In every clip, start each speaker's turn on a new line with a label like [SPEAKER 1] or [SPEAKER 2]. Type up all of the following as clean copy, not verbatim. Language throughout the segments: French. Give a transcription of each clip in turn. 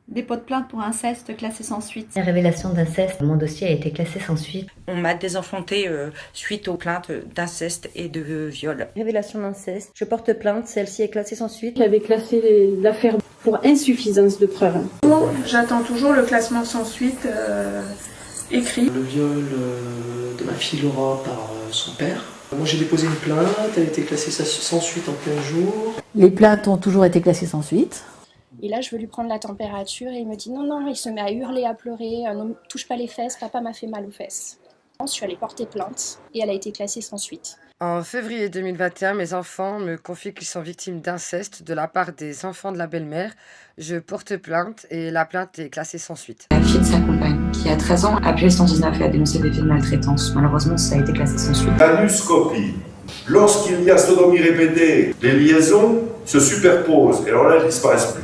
[SPEAKER 1] Dépôt de plainte pour inceste classé sans suite.
[SPEAKER 2] Révélation d'inceste, mon dossier a été classé sans suite.
[SPEAKER 3] On m'a désenfanté suite aux plaintes d'inceste et de viol.
[SPEAKER 4] Révélation d'inceste, je porte plainte, celle-ci est classée sans suite.
[SPEAKER 5] J'avais classé l'affaire pour insuffisance de preuves.
[SPEAKER 6] J'attends toujours le classement sans suite écrit.
[SPEAKER 7] Le viol de ma fille Laura par son père. Moi j'ai déposé une plainte, elle a été classée sans suite en 15 jours.
[SPEAKER 8] Les plaintes ont toujours été classées sans suite.
[SPEAKER 9] Et là, je veux lui prendre la température et il me dit non, il se met à hurler, à pleurer, ne me touche pas les fesses, papa m'a fait mal aux fesses. Je suis allée porter plainte et elle a été classée sans suite.
[SPEAKER 10] En février 2021, mes enfants me confient qu'ils sont victimes d'inceste de la part des enfants de la belle-mère. Je porte plainte et la plainte est classée sans suite.
[SPEAKER 11] La fille de sa compagne, qui a 13 ans, a appelé le 119 et a dénoncé des faits de maltraitance. Malheureusement, ça a été classé sans suite.
[SPEAKER 12] L'anuscopie. Lorsqu'il y a sodomie répétée, les liaisons se superposent et alors là, elles disparaissent plus.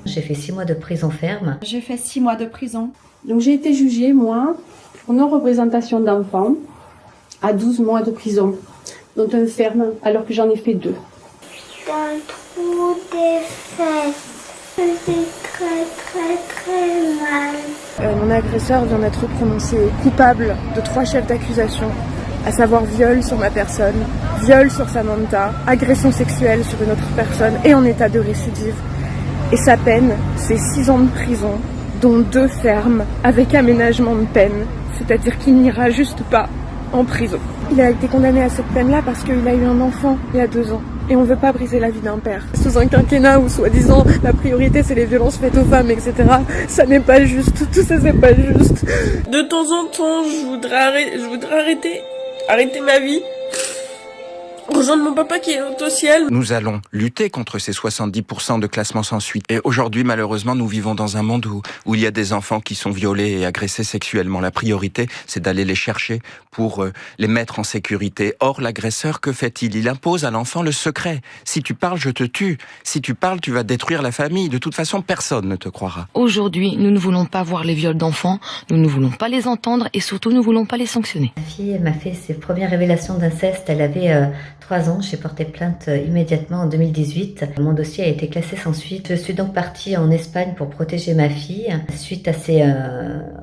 [SPEAKER 2] J'ai fait 6 mois de prison ferme.
[SPEAKER 1] J'ai fait 6 mois de prison.
[SPEAKER 5] Donc j'ai été jugée, moi, pour non-représentation d'enfants, à 12 mois de prison, dont un ferme, alors que j'en ai fait 2.
[SPEAKER 13] Dans le trou des fesses, j'ai très mal.
[SPEAKER 14] Mon agresseur vient d'être prononcé coupable de 3 chefs d'accusation, à savoir viol sur ma personne, viol sur Samantha, agression sexuelle sur une autre personne et en état de récidive. Et sa peine, c'est 6 ans de prison, dont 2 fermes, avec aménagement de peine, c'est-à-dire qu'il n'ira juste pas en prison. Il a été condamné à cette peine-là parce qu'il a eu un enfant il y a 2 ans. Et on ne veut pas briser la vie d'un père. Sous un quinquennat où, soi-disant, la priorité c'est les violences faites aux femmes, etc., ça n'est pas juste, tout ça c'est pas juste.
[SPEAKER 15] De temps en temps, je voudrais arrêter ma vie. Rejoindre mon papa qui est au ciel.
[SPEAKER 16] Nous allons lutter contre ces 70% de classement sans suite. Et aujourd'hui, malheureusement, nous vivons dans un monde où il y a des enfants qui sont violés et agressés sexuellement. La priorité, c'est d'aller les chercher pour les mettre en sécurité. Or, l'agresseur, que fait-il? Il impose à l'enfant le secret. Si tu parles, je te tue. Si tu parles, tu vas détruire la famille. De toute façon, personne ne te croira.
[SPEAKER 17] Aujourd'hui, nous ne voulons pas voir les viols d'enfants, nous ne voulons pas les entendre et surtout, nous ne voulons pas les sanctionner.
[SPEAKER 2] Ma fille m'a fait ses premières révélations d'inceste. Elle avait 3 ans. J'ai porté plainte immédiatement en 2018. Mon dossier a été classé sans suite. Je suis donc partie en Espagne pour protéger ma fille. Suite à ces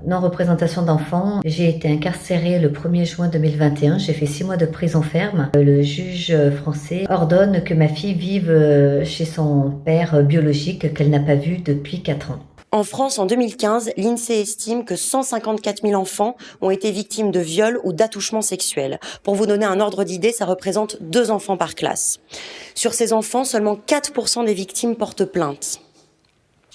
[SPEAKER 2] non-représentations d'enfants, j'ai été incarcérée le 1er juin 2021. J'ai fait 6 mois de prison ferme. Le juge français ordonne que ma fille vive chez son père biologique qu'elle n'a pas vu depuis 4 ans.
[SPEAKER 4] En France, en 2015, l'INSEE estime que 154 000 enfants ont été victimes de viols ou d'attouchements sexuels. Pour vous donner un ordre d'idée, ça représente 2 enfants par classe. Sur ces enfants, seulement 4% des victimes portent plainte.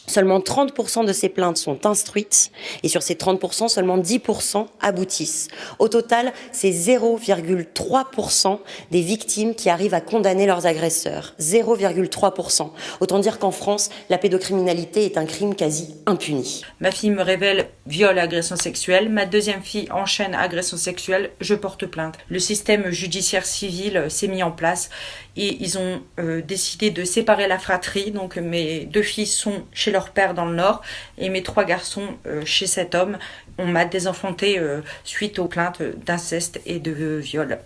[SPEAKER 4] Seulement 30% de ces plaintes sont instruites et sur ces 30%, seulement 10% aboutissent. Au total, c'est 0,3% des victimes qui arrivent à condamner leurs agresseurs. 0,3%. Autant dire qu'en France, la pédocriminalité est un crime quasi impuni.
[SPEAKER 3] Ma fille me révèle viol et agression sexuelle. Ma deuxième fille enchaîne agression sexuelle. Je porte plainte. Le système judiciaire civil s'est mis en place et ils ont décidé de séparer la fratrie. Donc mes 2 filles sont chez leur père dans le Nord et mes 3 garçons chez cet homme. On m'a désenfanté suite aux plaintes d'inceste et de viol.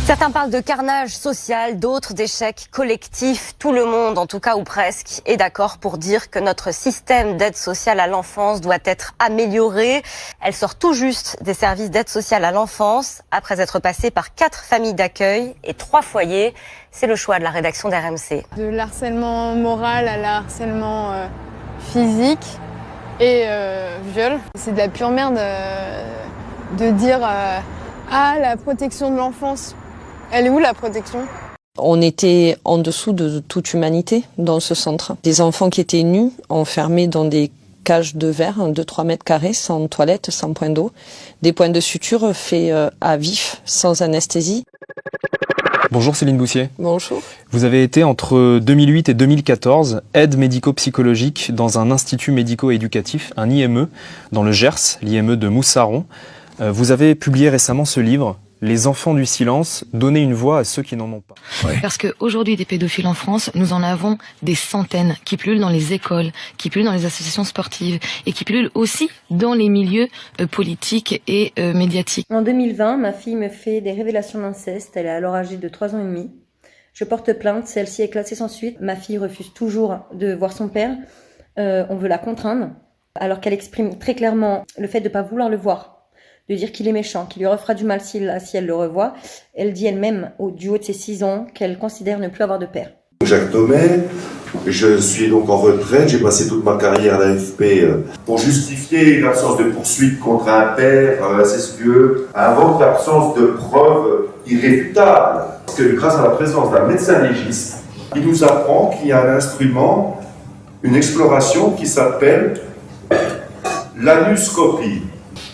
[SPEAKER 18] Certains parlent de carnage social, d'autres d'échec collectif. Tout le monde, en tout cas ou presque, est d'accord pour dire que notre système d'aide sociale à l'enfance doit être amélioré. Elle sort tout juste des services d'aide sociale à l'enfance après être passée par 4 familles d'accueil et 3 foyers. C'est le choix de la rédaction d'RMC.
[SPEAKER 19] De l'harcèlement moral à l'harcèlement physique et viol. C'est de la pure merde de dire la protection de l'enfance. Elle est où la protection ?
[SPEAKER 20] On était en dessous de toute humanité dans ce centre. Des enfants qui étaient nus, enfermés dans des cages de verre de 3 mètres carrés, sans toilette, sans point d'eau. Des points de suture faits à vif, sans anesthésie.
[SPEAKER 21] Bonjour Céline Boussier.
[SPEAKER 20] Bonjour.
[SPEAKER 21] Vous avez été entre 2008 et 2014 aide médico-psychologique dans un institut médico-éducatif, un IME, dans le Gers, l'IME de Moussaron. Vous avez publié récemment ce livre, Les enfants du silence, donner une voix à ceux qui n'en ont pas.
[SPEAKER 17] Ouais. Parce qu'aujourd'hui, des pédophiles en France, nous en avons des centaines qui pullulent dans les écoles, qui pullulent dans les associations sportives et qui pullulent aussi dans les milieux politiques et médiatiques.
[SPEAKER 4] En 2020, ma fille me fait des révélations d'inceste. Elle est alors âgée de 3 ans et demi. Je porte plainte, celle-ci est classée sans suite. Ma fille refuse toujours de voir son père.
[SPEAKER 6] on veut la contraindre, alors qu'elle exprime très clairement le fait de ne pas vouloir le voir, de dire qu'il est méchant, qu'il lui refera du mal si elle le revoit. Elle dit elle-même, du haut de ses 6 ans, qu'elle considère ne plus avoir de père.
[SPEAKER 12] Jacques Thomé, je suis donc en retraite, j'ai passé toute ma carrière à l'AFP pour justifier une absence de poursuite contre un père incestueux, invoque l'absence de preuves irréfutables. Parce que grâce à la présence d'un médecin légiste, il nous apprend qu'il y a un instrument, une exploration qui s'appelle l'anuscopie.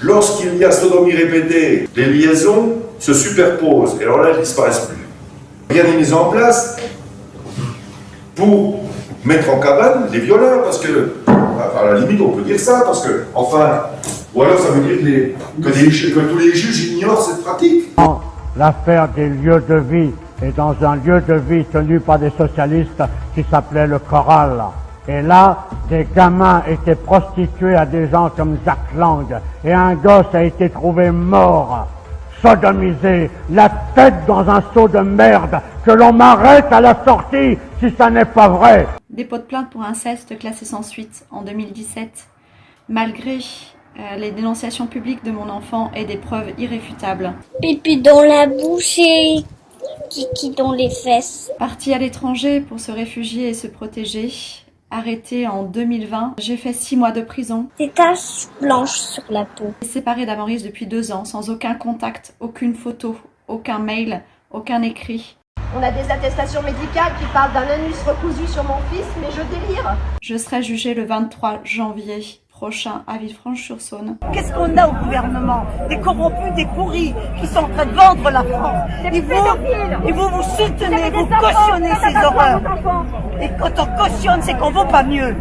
[SPEAKER 12] Lorsqu'il y a sodomie répétée, les liaisons se superposent et alors là elles disparaissent plus. Rien n'est mis en place pour mettre en cabane les violeurs, parce que, à la limite on peut dire ça, parce que, enfin, ou alors ça veut dire que tous les juges ignorent cette pratique.
[SPEAKER 22] L'affaire des lieux de vie est dans un lieu de vie tenu par des socialistes qui s'appelait le Choral. Et là, des gamins étaient prostitués à des gens comme Jacques Lang, et un gosse a été trouvé mort, sodomisé, la tête dans un seau de merde, que l'on m'arrête à la sortie si ça n'est pas vrai.
[SPEAKER 1] Dépôt de plainte pour inceste classé sans suite en 2017. Malgré les dénonciations publiques de mon enfant et des preuves irréfutables.
[SPEAKER 13] Pipi dans la bouche et kiki dans les fesses.
[SPEAKER 1] Parti à l'étranger pour se réfugier et se protéger. Arrêté en 2020, j'ai fait 6 mois de prison.
[SPEAKER 13] Des taches blanches sur la peau.
[SPEAKER 1] Séparée d'Amaurice depuis 2 ans, sans aucun contact, aucune photo, aucun mail, aucun écrit.
[SPEAKER 23] On a des attestations médicales qui parlent d'un anus recousu sur mon fils, mais je délire.
[SPEAKER 1] Je serai jugée le 23 janvier prochain à Villefranche-sur-Saône.
[SPEAKER 24] Qu'est-ce qu'on a au gouvernement? Des corrompus, des pourris qui sont en train de vendre la France. Et vous soutenez, vous cautionnez ces horreurs. Et quand on cautionne, c'est qu'on vaut pas mieux.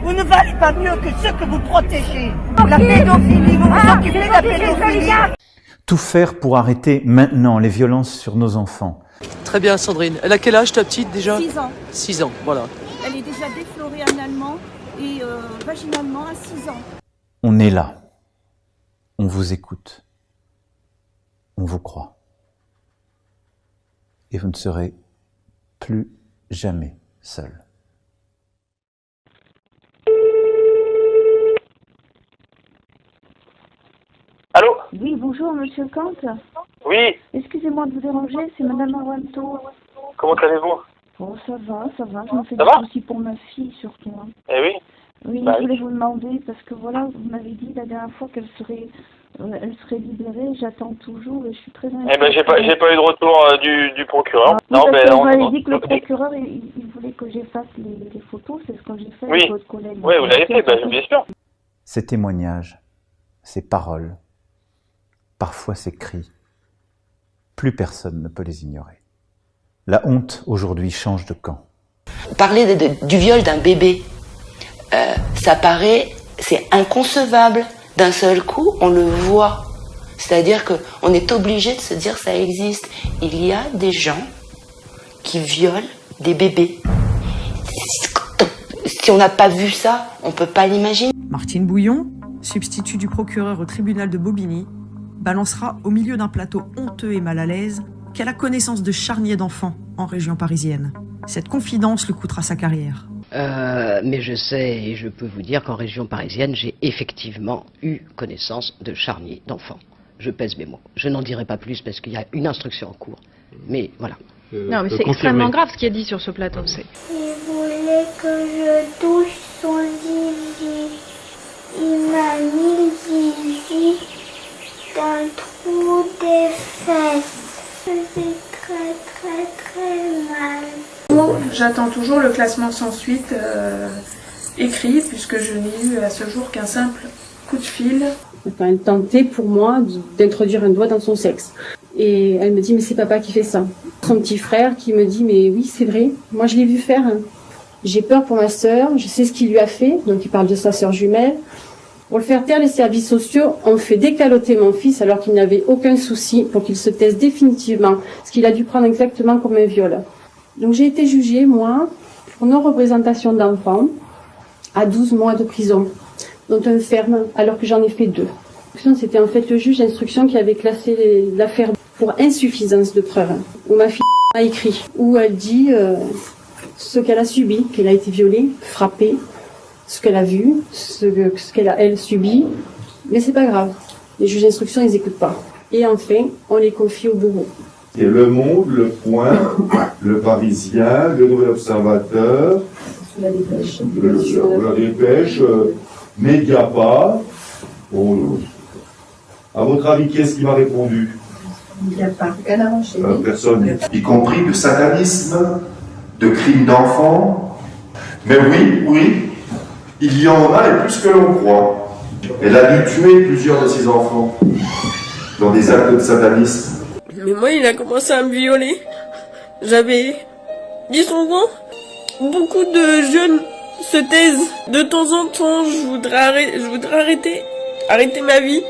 [SPEAKER 24] Vous ne valez pas mieux que ceux que vous protégez. La pédophilie, vous vous occupez de la pédophilie.
[SPEAKER 25] Tout faire pour arrêter maintenant les violences sur nos enfants.
[SPEAKER 7] Très bien Sandrine. Elle a quel âge ta petite déjà?
[SPEAKER 26] 6 ans.
[SPEAKER 7] 6 ans, voilà.
[SPEAKER 26] Elle est déjà déflorée analement et vaginalement à 6 ans.
[SPEAKER 25] On est là. On vous écoute. On vous croit. Et vous ne serez plus jamais seul.
[SPEAKER 27] Allô?
[SPEAKER 28] Oui, bonjour, monsieur Kant.
[SPEAKER 27] Oui.
[SPEAKER 28] Excusez-moi de vous déranger, c'est madame Aranto.
[SPEAKER 27] Comment allez-vous?
[SPEAKER 28] Bon, ça va, je me fais
[SPEAKER 27] Ça
[SPEAKER 28] des
[SPEAKER 27] va
[SPEAKER 28] soucis pour ma fille, surtout. Hein.
[SPEAKER 27] Eh oui.
[SPEAKER 28] Oui,
[SPEAKER 27] Bah
[SPEAKER 28] je voulais vous demander, parce que voilà, vous m'avez dit la dernière fois qu'elle serait libérée, j'attends toujours et je suis très inquiète.
[SPEAKER 27] Eh ben j'ai pas eu de retour du procureur.
[SPEAKER 28] Non, parce que vous m'avez dit que le procureur, il voulait que j'efface les photos, c'est ce que j'ai fait avec votre collègue.
[SPEAKER 27] Oui, vous l'avez fait, bien sûr.
[SPEAKER 25] Ces témoignages, ces paroles, parfois ces cris, plus personne ne peut les ignorer. La honte, aujourd'hui, change de camp.
[SPEAKER 29] Parler du viol d'un bébé, ça paraît, c'est inconcevable. D'un seul coup, on le voit. C'est-à-dire qu'on est obligé de se dire ça existe. Il y a des gens qui violent des bébés. Si on n'a pas vu ça, on ne peut pas l'imaginer.
[SPEAKER 30] Martine Bouillon, substitut du procureur au tribunal de Bobigny, balancera au milieu d'un plateau honteux et mal à l'aise qu'elle a connaissance de charniers d'enfants en région parisienne. Cette confidence lui coûtera sa carrière.
[SPEAKER 31] Mais je sais et je peux vous dire qu'en région parisienne, j'ai effectivement eu connaissance de charniers d'enfants. Je pèse mes mots. Je n'en dirai pas plus parce qu'il y a une instruction en cours. Mais voilà.
[SPEAKER 32] Non, mais c'est extrêmement grave ce qui est dit sur ce plateau.
[SPEAKER 13] Il voulait que je touche son zizi. Il m'a mis le zizi dans le trou des fesses. C'est très mal.
[SPEAKER 14] J'attends toujours le classement sans suite écrit, puisque je n'ai eu à ce jour qu'un simple coup de fil.
[SPEAKER 5] Enfin, elle tentait pour moi d'introduire un doigt dans son sexe. Et elle me dit, mais c'est papa qui fait ça. Son petit frère qui me dit, mais oui, c'est vrai, moi je l'ai vu faire. J'ai peur pour ma sœur, je sais ce qu'il lui a fait, donc il parle de sa sœur jumelle. Pour le faire taire, les services sociaux ont fait décaloter mon fils alors qu'il n'avait aucun souci pour qu'il se taise définitivement, ce qu'il a dû prendre exactement comme un viol. Donc j'ai été jugée, moi, pour non-représentation d'enfant, à 12 mois de prison, dont un ferme, alors que j'en ai fait 2. C'était en fait le juge d'instruction qui avait classé l'affaire pour insuffisance de preuves, où ma fille a écrit, où elle dit ce qu'elle a subi, qu'elle a été violée, frappée, ce qu'elle a vu, ce qu'elle a, elle, subi, mais c'est pas grave. Les juges d'instruction, ils n'écoutent pas. Et enfin, on les confie au bourreau.
[SPEAKER 12] Et Le Monde, Le Point, Le Parisien, Le Nouvel Observateur,
[SPEAKER 5] La Dépêche.
[SPEAKER 12] La Dépêche, Mediapart. Bon, à votre avis, qui est-ce qui m'a répondu? Personne. Y compris de satanisme, de crimes d'enfants. Mais oui, il y en a et plus que l'on croit. Elle a dû tuer plusieurs de ses enfants dans des actes de satanisme.
[SPEAKER 2] Mais moi, il a commencé à me violer. J'avais 10 ans. Beaucoup de jeunes se taisent. De temps en temps, je voudrais arrêter ma vie.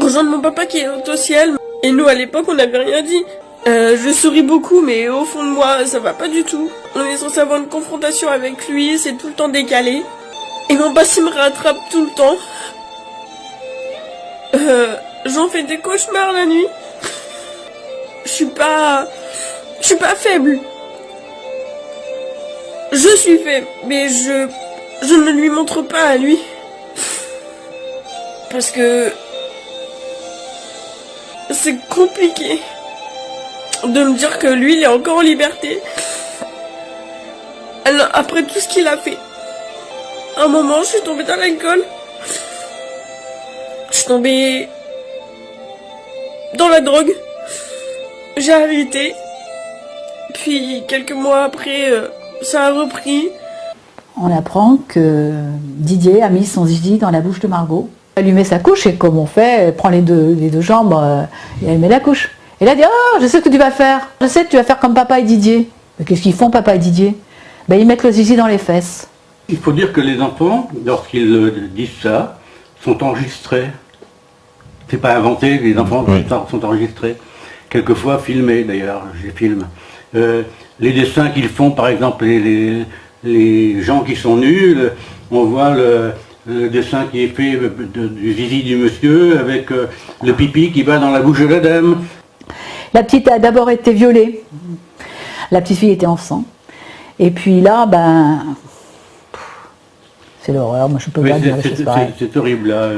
[SPEAKER 2] Rejoindre mon papa qui est au ciel. Et nous, à l'époque, on n'avait rien dit. Je souris beaucoup, mais au fond de moi, ça va pas du tout. On est censé avoir une confrontation avec lui, c'est tout le temps décalé. Et mon passé me rattrape tout le temps. J'en fais des cauchemars la nuit. Je suis pas faible. Je suis faible, mais je ne lui montre pas à lui. Parce que c'est compliqué de me dire que lui, il est encore en liberté. Alors, après tout ce qu'il a fait. À un moment, je suis tombée dans l'alcool. Je suis tombée dans la drogue. J'ai arrêté. Puis, quelques mois après, ça a repris.
[SPEAKER 3] On apprend que Didier a mis son zizi dans la bouche de Margot. Elle lui met sa couche et comme on fait, elle prend les deux jambes et elle met la couche. Et là, elle dit « Oh, je sais ce que tu vas faire. Je sais que tu vas faire comme papa et Didier. » Mais qu'est-ce qu'ils font, papa et Didier? Ben, ils mettent le zizi dans les fesses.
[SPEAKER 8] Il faut dire que les enfants, lorsqu'ils disent ça, sont enregistrés. C'est pas inventé, les enfants sont enregistrés. Quelquefois filmés d'ailleurs, je les filme. Les dessins qu'ils font, par exemple, les gens qui sont nus, on voit le dessin qui est fait du zizi du monsieur avec le pipi qui va dans la bouche de la dame.
[SPEAKER 3] La petite a d'abord été violée. La petite fille était en sang. Et puis là, ben... c'est l'horreur, moi je peux pas dire des choses pareilles.
[SPEAKER 8] C'est horrible là.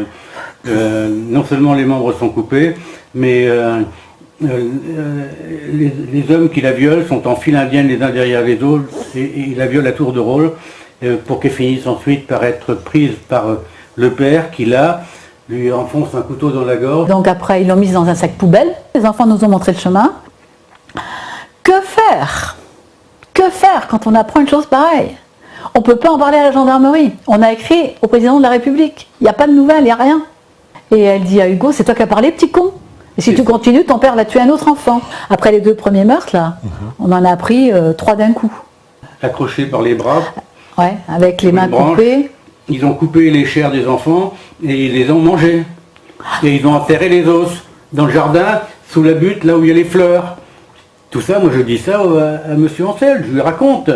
[SPEAKER 8] Non seulement les membres sont coupés, mais les hommes qui la violent sont en file indienne les uns derrière les autres et ils la violent à tour de rôle pour qu'elle finisse ensuite par être prise par le père qui là lui enfonce un couteau dans la gorge.
[SPEAKER 3] Donc après ils l'ont mise dans un sac poubelle, les enfants nous ont montré le chemin. Que faire? Que faire quand on apprend une chose pareille? On ne peut pas en parler à la gendarmerie. On a écrit au président de la République. Il n'y a pas de nouvelles, il n'y a rien. Et elle dit à Hugo, c'est toi qui as parlé, petit con. Et si tu continues, ton père va tuer un autre enfant. Après les 2 premiers meurtres, là, on en a pris 3 d'un coup.
[SPEAKER 8] Accrochés par les bras.
[SPEAKER 3] Ouais, avec les mains coupées.
[SPEAKER 8] Ils ont coupé les chairs des enfants et ils les ont mangés. Et ils ont enterré les os dans le jardin, sous la butte, là où il y a les fleurs. Tout ça, moi je dis ça à monsieur Ancel, je lui raconte.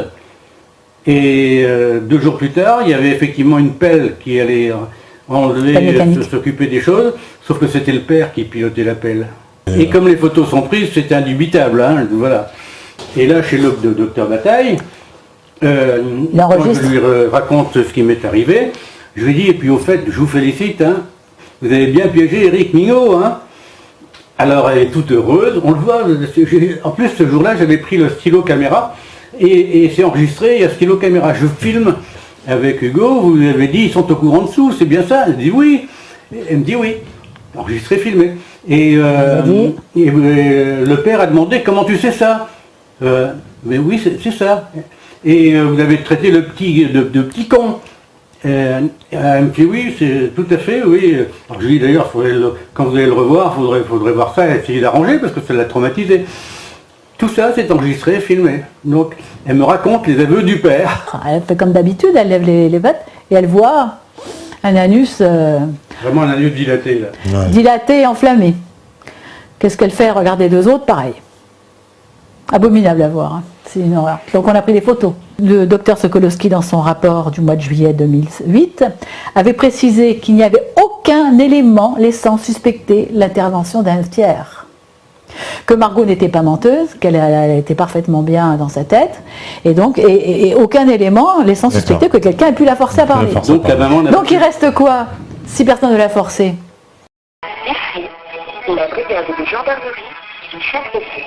[SPEAKER 8] Et 2 jours plus tard, il y avait effectivement une pelle qui allait enlever, s'occuper des choses, sauf que c'était le père qui pilotait la pelle. Et comme les photos sont prises, c'était indubitable, hein, voilà. Et là, chez le docteur Bataille, moi, je lui raconte ce qui m'est arrivé. Je lui dis, et puis au fait, je vous félicite, hein, vous avez bien piégé Éric Mignot, hein. Alors elle est toute heureuse, on le voit, en plus ce jour-là j'avais pris le stylo caméra et c'est enregistré, il y a stylo caméra, je filme avec Hugo, vous avez dit ils sont au courant dessous, c'est bien ça? Elle dit oui, elle me dit oui, enregistré, filmé. Et le père a demandé comment tu sais ça? Mais oui c'est ça. Et vous avez traité le petit de petit con. Elle me dit oui, c'est tout à fait, oui. Alors je lui dis d'ailleurs, quand vous allez le revoir, faudrait voir ça et essayer d'arranger parce que ça l'a traumatisé. Tout ça, c'est enregistré, filmé. Donc, elle me raconte les aveux du père.
[SPEAKER 3] Elle fait comme d'habitude, elle lève les pattes et elle voit un anus...
[SPEAKER 8] Vraiment un anus dilaté, là.
[SPEAKER 3] Ouais. Dilaté et enflammé. Qu'est-ce qu'elle fait? Regarder 2 autres, pareil. Abominable à voir, hein. C'est une horreur. Donc on a pris des photos. Le docteur Sokolowski, dans son rapport du mois de juillet 2008, avait précisé qu'il n'y avait aucun élément laissant suspecter l'intervention d'un tiers. que Margot n'était pas menteuse, qu'elle était parfaitement bien dans sa tête, et donc et aucun élément laissant suspecter que quelqu'un ait pu la forcer à parler. Donc il reste quoi si personne ne l'a forcé?
[SPEAKER 4] Merci. La brigade de gendarmerie du Château-Pied.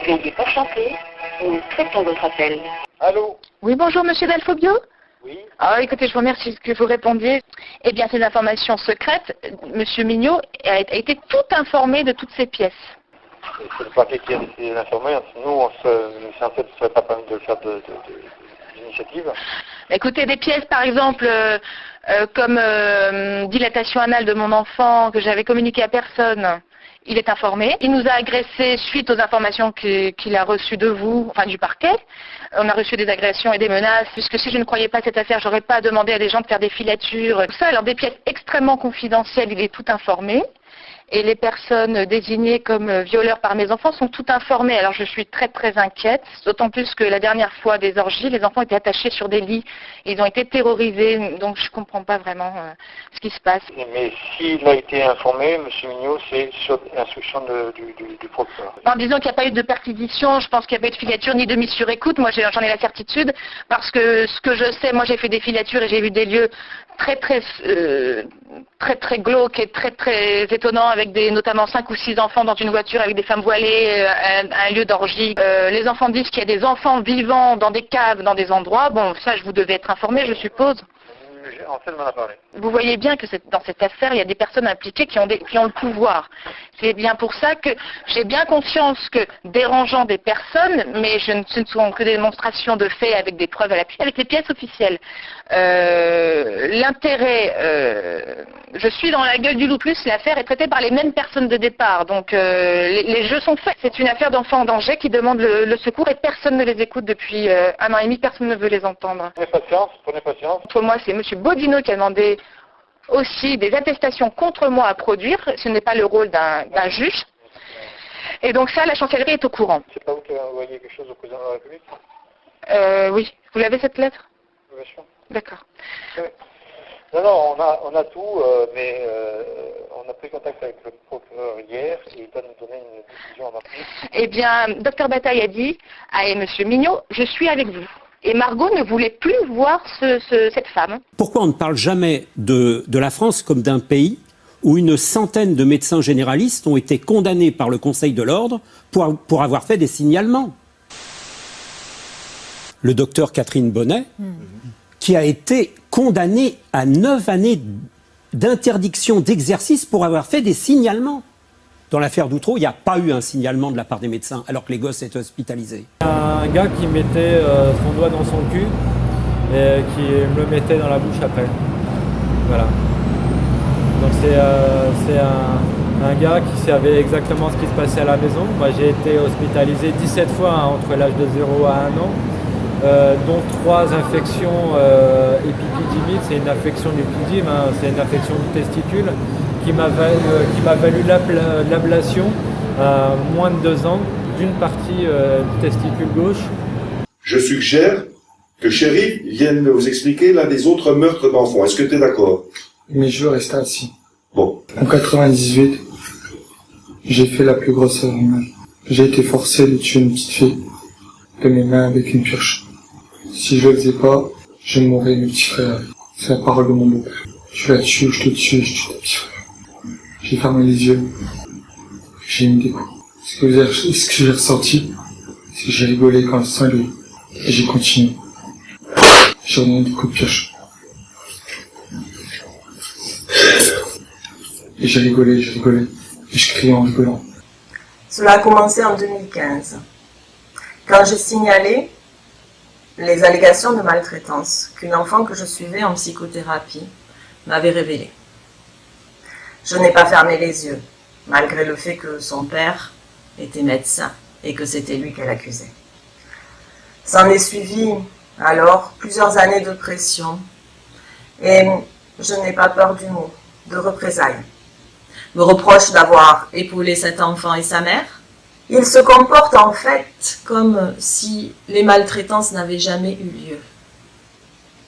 [SPEAKER 4] Veuillez patienter, nous traitons votre appel.
[SPEAKER 6] Allô? Oui, bonjour, monsieur Delphobio? Oui. Ah, écoutez, je vous remercie que vous répondiez. Eh bien, c'est une information secrète. Monsieur Mignot a été tout informé de toutes ces pièces.
[SPEAKER 27] C'est le parquet qui a décidé d'informer. Nous, c'est en fait, ne serait pas permis de le faire d'initiative.
[SPEAKER 6] Écoutez, des pièces, par exemple, comme dilatation anale de mon enfant, que j'avais communiqué à personne. Il est informé. Il nous a agressés suite aux informations qu'il a reçues de vous, enfin du parquet. On a reçu des agressions et des menaces, puisque si je ne croyais pas cette affaire, j'aurais pas demandé à des gens de faire des filatures. Tout ça, alors des pièces extrêmement confidentielles, il est tout informé. Et les personnes désignées comme violeurs par mes enfants sont toutes informées. Alors je suis très très inquiète, d'autant plus que la dernière fois des orgies, les enfants étaient attachés sur des lits, ils ont été terrorisés, donc je comprends pas vraiment ce qui se passe.
[SPEAKER 27] Mais s'il a été informé, M. Mignot, c'est sur instruction du procureur.
[SPEAKER 6] En disant qu'il n'y a pas eu de perquisition, je pense qu'il n'y a pas eu de filature ni de mise sur écoute, moi j'en ai la certitude, parce que ce que je sais, moi j'ai fait des filatures et j'ai vu des lieux très glauques et très étonnants, avec notamment 5 ou 6 enfants dans une voiture avec des femmes voilées, un lieu d'orgie. Les enfants disent qu'il y a des enfants vivants dans des caves, dans des endroits. Bon, ça, vous devez être informé, je suppose.
[SPEAKER 27] Ansel m'en a parlé.
[SPEAKER 6] Vous voyez bien que dans cette affaire, il y a des personnes impliquées qui ont le pouvoir. C'est bien pour ça que j'ai bien conscience que dérangeant des personnes, mais ce ne sont que des démonstrations de faits avec des preuves à l'appui, avec les pièces officielles. L'intérêt, je suis dans la gueule du loup, plus l'affaire est traitée par les mêmes personnes de départ, donc les jeux sont faits. C'est une affaire d'enfants en danger qui demande le secours et personne ne les écoute depuis 1 an et demi, personne ne veut les entendre.
[SPEAKER 27] Prenez patience.
[SPEAKER 6] Pour moi, c'est M. Bodino qui a demandé aussi des attestations contre moi à produire, ce n'est pas le rôle d'un juge. Et donc ça, la chancellerie est au courant.
[SPEAKER 27] C'est pas vous qui avez envoyé quelque chose au président de la République?
[SPEAKER 6] Oui. Vous l'avez cette lettre?
[SPEAKER 27] Bien sûr.
[SPEAKER 6] D'accord.
[SPEAKER 27] Oui. Non, on a tout, mais on a pris contact avec le procureur hier et il doit nous donner une décision en après.
[SPEAKER 6] Eh bien, Dr Bataille a dit à M. Mignot, je suis avec vous. Et Margot ne voulait plus voir cette femme.
[SPEAKER 9] Pourquoi on ne parle jamais de la France comme d'un pays où une centaine de médecins généralistes ont été condamnés par le Conseil de l'Ordre pour avoir fait des signalements? Le docteur Catherine Bonnet, qui a été condamnée à 9 années d'interdiction d'exercice pour avoir fait des signalements. Dans l'affaire d'Outreau, il n'y a pas eu un signalement de la part des médecins, alors que les gosses étaient hospitalisés.
[SPEAKER 10] Un gars qui mettait son doigt dans son cul et qui me le mettait dans la bouche après. Voilà. Donc c'est un gars qui savait exactement ce qui se passait à la maison. Moi, j'ai été hospitalisé 17 fois entre l'âge de 0 à 1 an, dont 3 infections épididymiques. C'est une infection du épididyme, c'est une infection du testicule qui m'a valu l'ablation à moins de 2 ans d'une partie du testicule gauche.
[SPEAKER 12] Je suggère que Chérif vienne vous expliquer l'un des autres meurtres d'enfants. Est-ce que tu es d'accord?
[SPEAKER 11] Mais je veux rester assis.
[SPEAKER 12] Bon.
[SPEAKER 11] En 98, j'ai fait la plus grosse erreur humaine. J'ai été forcé de tuer une petite fille de mes mains avec une pioche. Si je le faisais pas, je mourrais mes petits frères. C'est la parole de mon beau-père. Je la tue, je te tue, je tue tes petits frères. J'ai fermé les yeux. J'ai mis des coups. Ce que j'ai ressenti, c'est que j'ai rigolé quand le sang est levé. Et j'ai continué. J'ai redonné des coups de pioche. Et j'ai rigolé. Et je criais en rigolant.
[SPEAKER 15] Cela a commencé en 2015, quand j'ai signalé les allégations de maltraitance qu'une enfant que je suivais en psychothérapie m'avait révélées. Je n'ai pas fermé les yeux, malgré le fait que son père était médecin et que c'était lui qu'elle accusait. S'en est suivi alors plusieurs années de pression et je n'ai pas peur du mot, de représailles. Me reproche d'avoir épaulé cet enfant et sa mère. Il se comporte en fait comme si les maltraitances n'avaient jamais eu lieu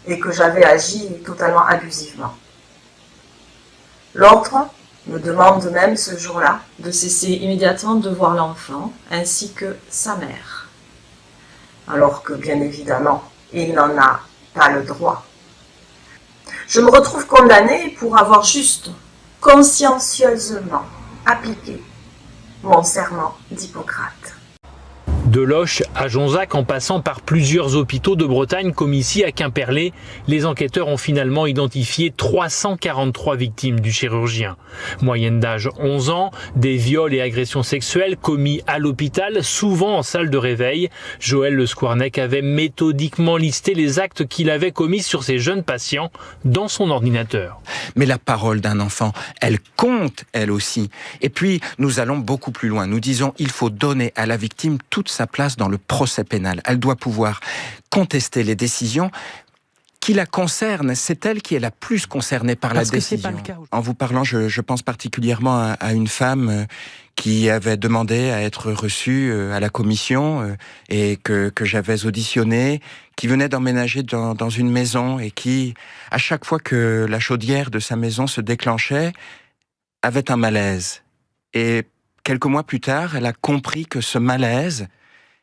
[SPEAKER 15] et que j'avais agi totalement abusivement. L'autre me demande même ce jour-là de cesser immédiatement de voir l'enfant ainsi que sa mère. Alors que bien évidemment, il n'en a pas le droit. Je me retrouve condamnée pour avoir juste consciencieusement appliqué mon serment d'Hippocrate.
[SPEAKER 1] De Loches à Jonzac, en passant par plusieurs hôpitaux de Bretagne comme ici à Quimperlé, les enquêteurs ont finalement identifié 343 victimes du chirurgien. Moyenne d'âge 11 ans, des viols et agressions sexuelles commis à l'hôpital, souvent en salle de réveil. Joël Le Squarnec avait méthodiquement listé les actes qu'il avait commis sur ses jeunes patients dans son ordinateur.
[SPEAKER 7] Mais la parole d'un enfant, elle compte, elle aussi. Et puis, nous allons beaucoup plus loin. Nous disons, il faut donner à la victime toute sa place dans le procès pénal. Elle doit pouvoir contester les décisions qui la concernent. C'est elle qui est la plus concernée par la décision. En vous parlant, je pense particulièrement à une femme qui avait demandé à être reçue à la commission et que j'avais auditionnée, qui venait d'emménager dans une maison et qui, à chaque fois que la chaudière de sa maison se déclenchait, avait un malaise. Et quelques mois plus tard, elle a compris que ce malaise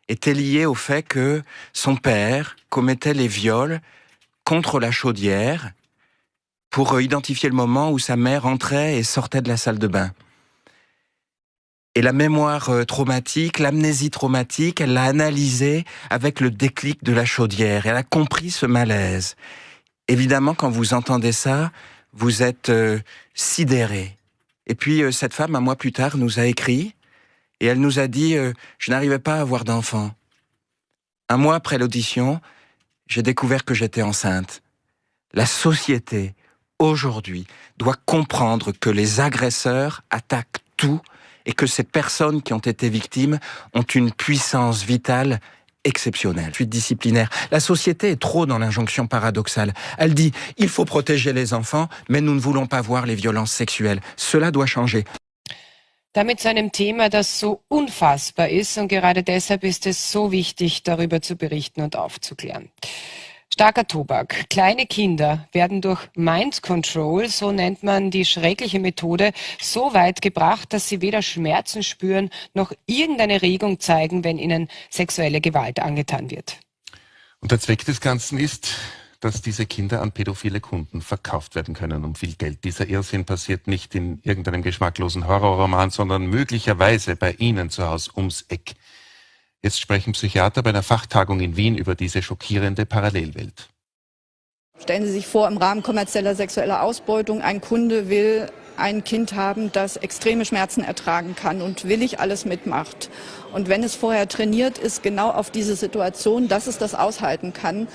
[SPEAKER 7] était lié au fait que son père commettait les viols contre la chaudière pour identifier le moment où sa mère entrait et sortait de la salle de bain. Et la mémoire traumatique, l'amnésie traumatique, elle l'a analysée avec le déclic de la chaudière. Elle a compris ce malaise. Évidemment, quand vous entendez ça, vous êtes sidéré. Et puis, cette femme, un mois plus tard, nous a écrit et elle nous a dit « Je n'arrivais pas à avoir d'enfant. » Un mois après l'audition, j'ai découvert que j'étais enceinte. La société, aujourd'hui, doit comprendre que les agresseurs attaquent tout et que ces personnes qui ont été victimes ont une puissance vitale exceptionnelle. Suite disciplinaire. La société est trop dans l'injonction paradoxale. Elle dit « Il faut protéger les enfants, mais nous ne voulons pas voir les violences sexuelles. » Cela doit changer.
[SPEAKER 16] Damit zu einem Thema, das so unfassbar ist und gerade deshalb ist es so wichtig, darüber zu berichten und aufzuklären. Starker Tobak. Kleine Kinder werden durch Mind Control, so nennt man die schreckliche Methode, so weit gebracht, dass sie weder Schmerzen spüren noch irgendeine Regung zeigen, wenn ihnen sexuelle Gewalt angetan wird.
[SPEAKER 17] Und der Zweck des Ganzen ist, dass diese Kinder an pädophile Kunden verkauft werden können um viel Geld. Dieser Irrsinn passiert nicht in irgendeinem geschmacklosen Horrorroman, sondern möglicherweise bei Ihnen zu Hause ums Eck. Jetzt sprechen Psychiater bei einer Fachtagung in Wien über diese schockierende Parallelwelt.
[SPEAKER 18] Stellen Sie sich vor, im Rahmen kommerzieller sexueller Ausbeutung, ein Kunde will ein Kind haben, das extreme Schmerzen ertragen kann und willig alles mitmacht. Und wenn es vorher trainiert ist, genau auf diese Situation, dass es das aushalten kann.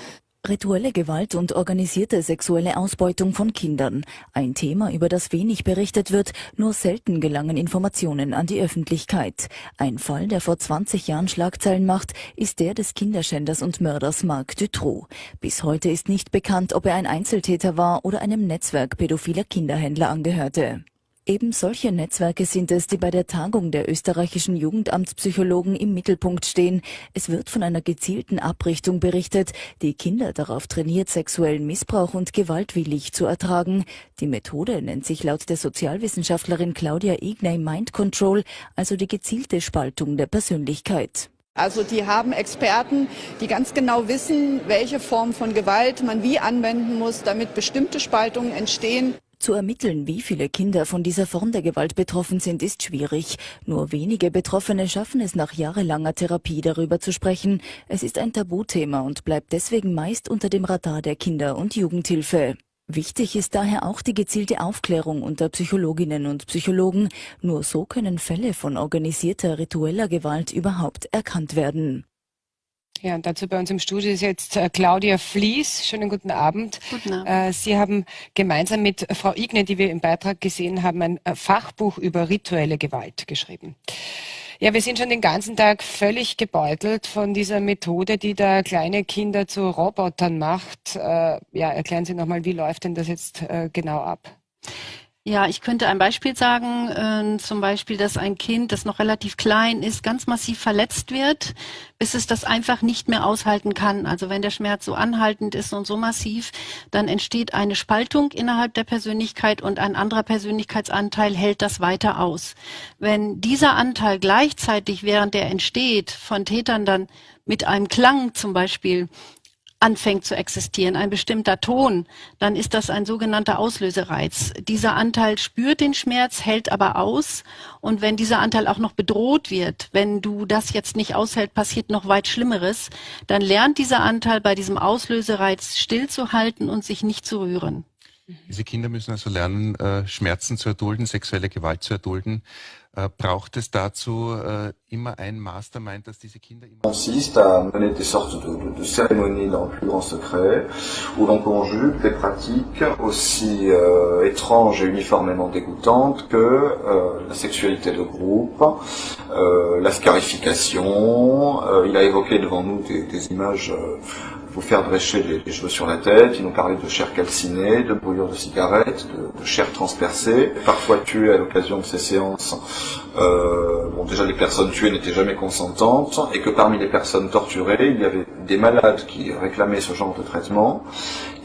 [SPEAKER 19] Rituelle Gewalt und organisierte sexuelle Ausbeutung von Kindern. Ein Thema, über das wenig berichtet wird, nur selten gelangen Informationen an die Öffentlichkeit. Ein Fall, der vor 20 Jahren Schlagzeilen macht, ist der des Kinderschänders und Mörders Marc Dutroux. Bis heute ist nicht bekannt, ob er ein Einzeltäter war oder einem Netzwerk pädophiler Kinderhändler angehörte. Eben solche Netzwerke sind es, die bei der Tagung der österreichischen Jugendamtspsychologen im Mittelpunkt stehen. Es wird von einer gezielten Abrichtung berichtet, die Kinder darauf trainiert, sexuellen Missbrauch und Gewalt willig zu ertragen. Die Methode nennt sich laut der Sozialwissenschaftlerin Claudia Ignay Mind Control, also die gezielte Spaltung der Persönlichkeit.
[SPEAKER 18] Also die haben Experten, die ganz genau wissen, welche Form von Gewalt man wie anwenden muss, damit bestimmte Spaltungen entstehen.
[SPEAKER 19] Zu ermitteln, wie viele Kinder von dieser Form der Gewalt betroffen sind, ist schwierig. Nur wenige Betroffene schaffen es nach jahrelanger Therapie, darüber zu sprechen. Es ist ein Tabuthema und bleibt deswegen meist unter dem Radar der Kinder- und Jugendhilfe. Wichtig ist daher auch die gezielte Aufklärung unter Psychologinnen und Psychologen. Nur so können Fälle von organisierter ritueller Gewalt überhaupt erkannt werden.
[SPEAKER 16] Ja, und dazu bei uns im Studio ist jetzt Claudia Flies. Schönen guten Abend.
[SPEAKER 20] Guten Abend.
[SPEAKER 16] Sie haben gemeinsam mit Frau Ignay, die wir im Beitrag gesehen haben, ein Fachbuch über rituelle Gewalt geschrieben. Ja, wir sind schon den ganzen Tag völlig gebeutelt von dieser Methode, die da kleine Kinder zu Robotern macht. Ja, erklären Sie nochmal, wie läuft denn das jetzt genau ab?
[SPEAKER 20] Ja, ich könnte ein Beispiel sagen, zum Beispiel, dass ein Kind, das noch relativ klein ist, ganz massiv verletzt wird, bis es das einfach nicht mehr aushalten kann. Also wenn der Schmerz so anhaltend ist und so massiv, dann entsteht eine Spaltung innerhalb der Persönlichkeit und ein anderer Persönlichkeitsanteil hält das weiter aus. Wenn dieser Anteil gleichzeitig, während er entsteht, von Tätern dann mit einem Klang zum Beispiel anfängt zu existieren, ein bestimmter Ton, dann ist das ein sogenannter Auslösereiz. Dieser Anteil spürt den Schmerz, hält aber aus, und wenn dieser Anteil auch noch bedroht wird, wenn du das jetzt nicht aushältst, passiert noch weit Schlimmeres, dann lernt dieser Anteil bei diesem Auslösereiz stillzuhalten und sich nicht zu rühren.
[SPEAKER 17] Diese Kinder müssen also lernen, Schmerzen zu erdulden, sexuelle Gewalt zu erdulden. Braucht es dazu immer ein Mastermind, dass diese Kinder immer...
[SPEAKER 21] consiste à mener des sortes de cérémonies dans le plus grand secret, où l'on conjugue des pratiques aussi étranges et uniformément dégoûtantes que la sexualité de groupe, la scarification. Il a évoqué devant nous des images... vous faire drécher les cheveux sur la tête, il nous parlait de chair calcinée, de brûlures de cigarettes, de chair transpercée, parfois tuées à l'occasion de ces séances. Bon, déjà les personnes tuées n'étaient jamais consentantes, et que parmi les personnes torturées, il y avait des malades qui réclamaient ce genre de traitement,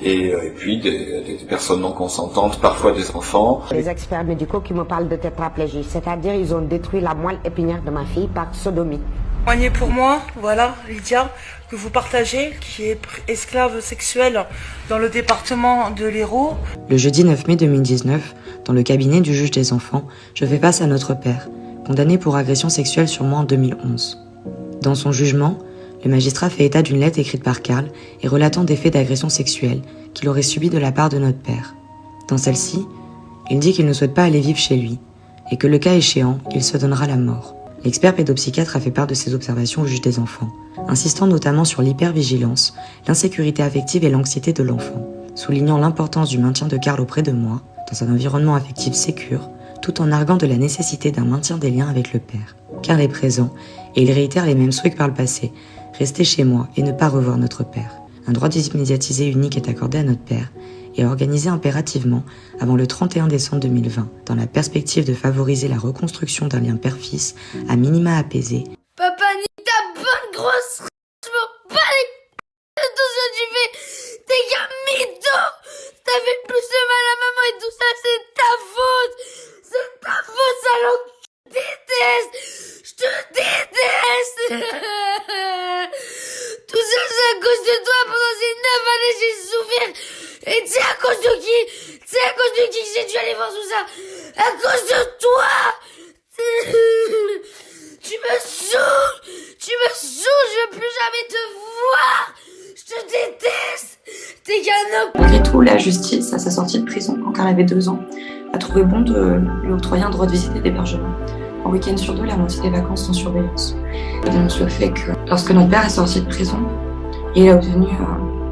[SPEAKER 21] et puis des personnes non consentantes, parfois des enfants.
[SPEAKER 22] Les experts médicaux qui me parlent de tétraplégie, c'est-à-dire ils ont détruit la moelle épinière de ma fille par sodomie.
[SPEAKER 23] Témoignez pour moi, voilà, Lydia, que vous partagez, qui est esclave sexuelle dans le département de l'Hérault.
[SPEAKER 24] Le jeudi 9 mai 2019, dans le cabinet du juge des enfants, je fais face à notre père, condamné pour agression sexuelle sur moi en 2011. Dans son jugement, le magistrat fait état d'une lettre écrite par Karl et relatant des faits d'agression sexuelle qu'il aurait subis de la part de notre père. Dans celle-ci, il dit qu'il ne souhaite pas aller vivre chez lui et que le cas échéant, il se donnera la mort. L'expert pédopsychiatre a fait part de ses observations au juge des enfants, insistant notamment sur l'hypervigilance, l'insécurité affective et l'anxiété de l'enfant, soulignant l'importance du maintien de Karl auprès de moi, dans un environnement affectif sécure, tout en arguant de la nécessité d'un maintien des liens avec le père. Karl est présent, et il réitère les mêmes souhaits que par le passé, rester chez moi et ne pas revoir notre père. Un droit immédiatisé unique est accordé à notre père, et organisé impérativement avant le 31 décembre 2020, dans la perspective de favoriser la reconstruction d'un lien père-fils à minima apaisé.
[SPEAKER 25] Papa, nique ta bonne grosse... Je veux pas les... de tout ce que tu fais. T'es qu'un mytho. T'as fait plus de mal à maman et tout ça, c'est ta faute. C'est ta faute, salope. Je te déteste. Je te déteste. Tout ça, c'est à cause de toi. Pendant ces 9 années, j'ai souffert. Et c'est à cause de qui? C'est à cause de qui que j'ai dû aller voir tout ça? À cause de toi! Tu me saoules! Tu me saoules! Je veux plus jamais te voir! Je te déteste! T'es qu'un homme!
[SPEAKER 24] Malgré tout, la justice, à sa sortie de prison, quand Karl avait 2 ans, a trouvé bon de lui octroyer un droit de visite et d'hébergement. En week-end sur 2, la moitié des vacances sans surveillance. Il dénonce le fait que lorsque notre père est sorti de prison, il a obtenu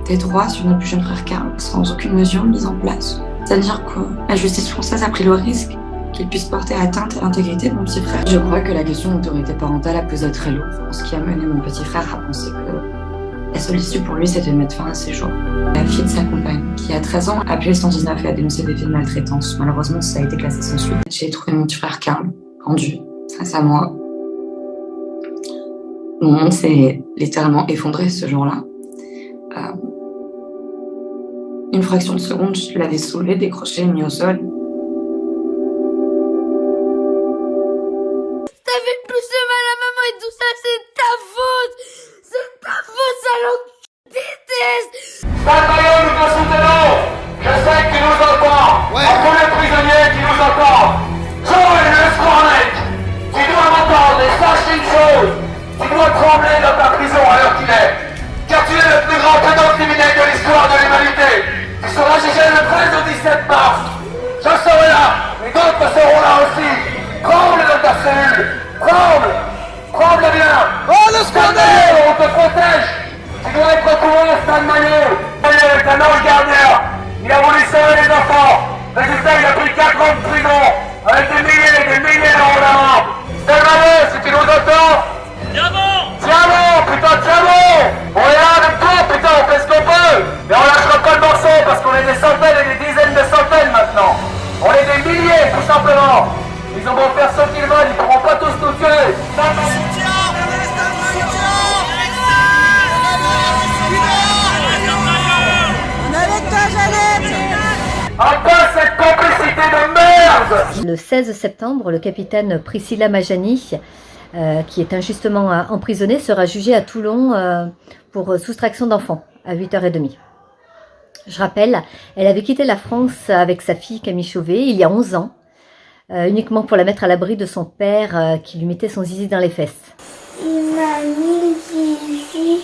[SPEAKER 24] des droits sur notre plus jeune frère Karl, sans aucune mesure mise en place. C'est-à-dire que la justice française a pris le risque qu'il puisse porter atteinte à l'intégrité de mon petit frère. Je crois que la question d'autorité parentale a pesé très lourd, ce qui a mené mon petit frère à penser que la seule issue pour lui, c'était de mettre fin à ses jours. La fille de sa compagne, qui a 13 ans, a appelé le 119 et a dénoncé des faits de maltraitance. Malheureusement, ça a été classé sans suite. J'ai trouvé mon petit frère Karl, rendu face à moi. Mon monde s'est littéralement effondré ce jour-là. Une fraction de seconde, je l'avais soulevé, décroché, mis au sol.
[SPEAKER 25] T'as fait plus de mal à maman et tout ça, c'est ta faute! C'est ta faute, salope! Je te déteste!
[SPEAKER 26] Bataillon, nous te soutenons! Je sais que tu nous entends! À tous les prisonniers qui nous entendent! Joël le Scornet! Tu dois m'entendre et sache une chose! Tu dois trembler dans ta prison à l'heure qu'il est! Car tu es le plus grand tenant criminel de l'histoire de l'humanité! Tu seras jugé le 13 au 17 mars. Je serai là, et d'autres seront là aussi. Tremble dans ta cellule. Tremble. Tremble bien. Oh, le scandale. On te protège. Tu dois être retrouvé à Stade Maillot. Avec un ange gardien. Il a voulu sauver les enfants. Résultat, il a pris 4 ans de prison. Avec des milliers d'euros d'amende. Stéphane, si tu nous entends. Tiens bon, putain, tiens bon. On est là avec toi, putain, on fait ce qu'on peut. Mais on lâchera pas le morceau parce qu'on est des centaines et des dizaines de centaines maintenant. On est des milliers
[SPEAKER 2] Le 16 septembre, le capitaine Priscilla Majani, qui est injustement emprisonnée, sera jugée à Toulon pour soustraction d'enfants à 8h30. Je rappelle, elle avait quitté la France avec sa fille Camille Chauvet il y a 11 ans, uniquement pour la mettre à l'abri de son père qui lui mettait son zizi dans les fesses.
[SPEAKER 25] Il m'a mis le zizi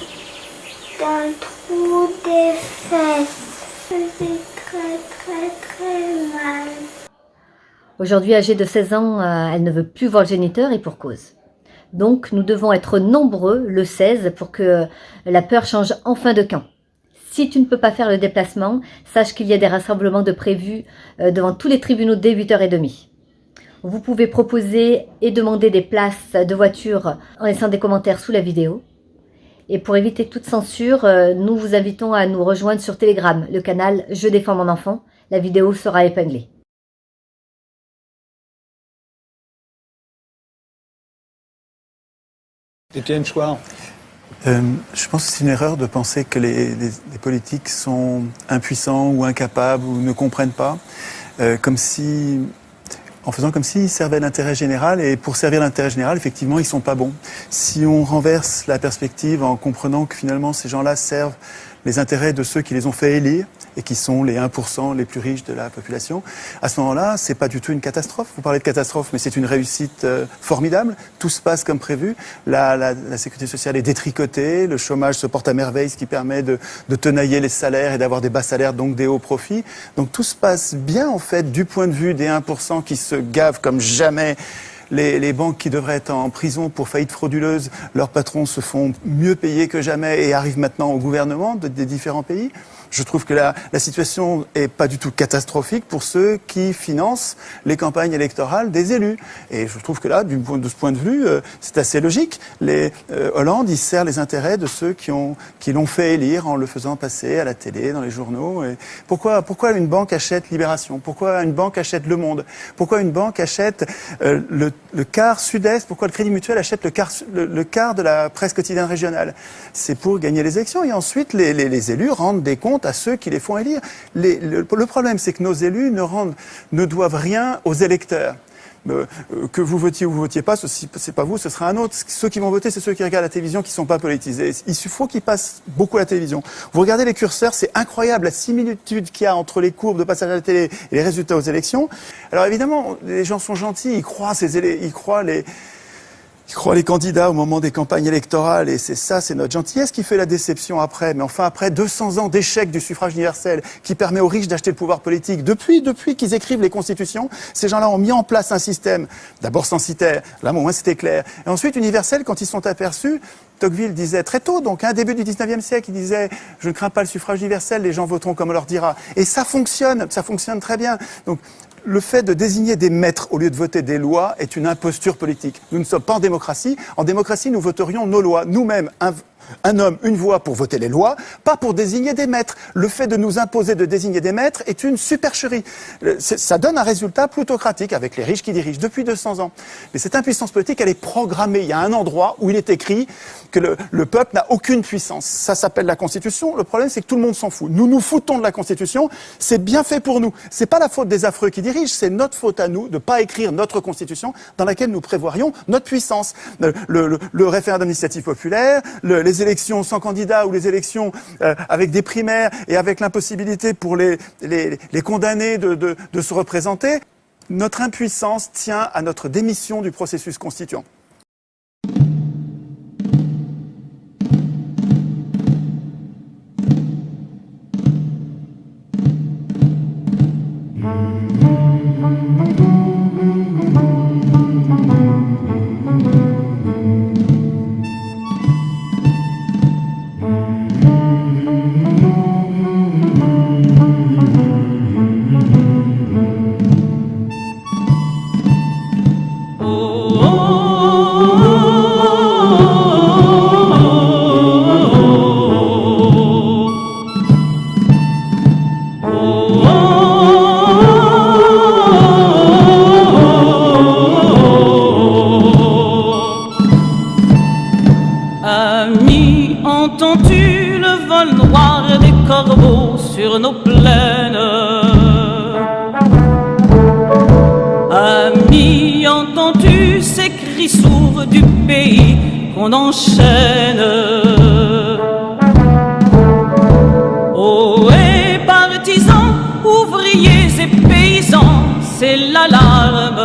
[SPEAKER 25] dans le trou des fesses. Ça faisait très mal.
[SPEAKER 2] Aujourd'hui, âgée de 16 ans, elle ne veut plus voir le géniteur et pour cause. Donc, nous devons être nombreux le 16 pour que la peur change enfin de camp. Si tu ne peux pas faire le déplacement, sache qu'il y a des rassemblements de prévus devant tous les tribunaux dès 8h30. Vous pouvez proposer et demander des places de voiture en laissant des commentaires sous la vidéo. Et pour éviter toute censure, nous vous invitons à nous rejoindre sur Telegram, le canal Je défends mon enfant. La vidéo sera épinglée.
[SPEAKER 3] Étienne Chouard. Je pense que c'est une erreur de penser que les politiques sont impuissants ou incapables ou ne comprennent pas, en faisant comme s'ils servaient l'intérêt général, et pour servir l'intérêt général, effectivement, ils sont pas bons. Si on renverse la perspective en comprenant que finalement ces gens-là servent les intérêts de ceux qui les ont fait élire et qui sont les 1% les plus riches de la population, à ce moment-là, c'est pas du tout une catastrophe. Vous parlez de catastrophe, mais c'est une réussite formidable. Tout se passe comme prévu. La sécurité sociale est détricotée, le chômage se porte à merveille, ce qui permet de tenailler les salaires et d'avoir des bas salaires, donc des hauts profits. Donc tout se passe bien, en fait, du point de vue des 1% qui se gavent comme jamais. Les banques qui devraient être en prison pour faillite frauduleuse, leurs patrons se font mieux payer que jamais et arrivent maintenant au gouvernement des différents pays. Je trouve que la situation est pas du tout catastrophique pour ceux qui financent les campagnes électorales des élus. Et je trouve que là, de ce point de vue, c'est assez logique. Hollande, il sert les intérêts de ceux qui l'ont fait élire en le faisant passer à la télé, dans les journaux. Et pourquoi une banque achète Libération? Pourquoi une banque achète Le Monde? Pourquoi une banque achète le quart Sud-Est? Pourquoi le Crédit Mutuel achète le quart de la presse quotidienne régionale? C'est pour gagner les élections. Et ensuite, les élus rendent des comptes à ceux qui les font élire. Le problème, c'est que nos élus ne doivent rien aux électeurs. Que vous votiez ou vous votiez pas, c'est pas vous, ce sera un autre. Ceux qui vont voter, c'est ceux qui regardent la télévision, qui sont pas politisés. Il faut qu'ils passent beaucoup à la télévision. Vous regardez les curseurs, c'est incroyable la similitude qu'il y a entre les courbes de passage à la télé et les résultats aux élections. Alors évidemment, les gens sont gentils, ils croient les candidats au moment des campagnes électorales, et c'est notre gentillesse qui fait la déception après. Mais enfin, après 200 ans d'échec du suffrage universel qui permet aux riches d'acheter le pouvoir politique, depuis qu'ils écrivent les constitutions, ces gens-là ont mis en place un système, d'abord censitaire, là au moins c'était clair, et ensuite universel quand ils sont aperçus. Tocqueville disait très tôt, donc début du 19e siècle, il disait « Je ne crains pas le suffrage universel, les gens voteront comme on leur dira ». Et ça fonctionne très bien. Donc, le fait de désigner des maîtres au lieu de voter des lois est une imposture politique. Nous ne sommes pas en démocratie. En démocratie, nous voterions nos lois. Nous-mêmes, un homme, une voix pour voter les lois, pas pour désigner des maîtres. Le fait de nous imposer de désigner des maîtres est une supercherie. Ça donne un résultat plutocratique avec les riches qui dirigent depuis 200 ans. Mais cette impuissance politique, elle est programmée. Il y a un endroit où il est écrit que le peuple n'a aucune puissance. Ça s'appelle la Constitution. Le problème, c'est que tout le monde s'en fout. Nous nous foutons de la Constitution. C'est bien fait pour nous. C'est pas la faute des affreux qui dirigent. C'est notre faute à nous de pas écrire notre Constitution dans laquelle nous prévoirions notre puissance. Le référendum d'initiative populaire, les élections sans candidat ou les élections avec des primaires et avec l'impossibilité pour les condamnés de se représenter. Notre impuissance tient à notre démission du processus constituant.
[SPEAKER 4] Sur nos plaines, on enchaîne. Oh, et partisans, ouvriers et paysans, c'est l'alarme.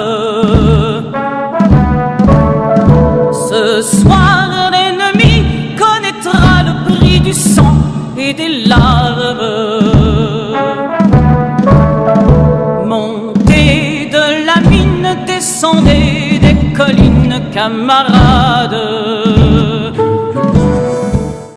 [SPEAKER 4] Ce soir, l'ennemi connaîtra le prix du sang et des larmes. Montez de la mine, descendez des collines, camarades.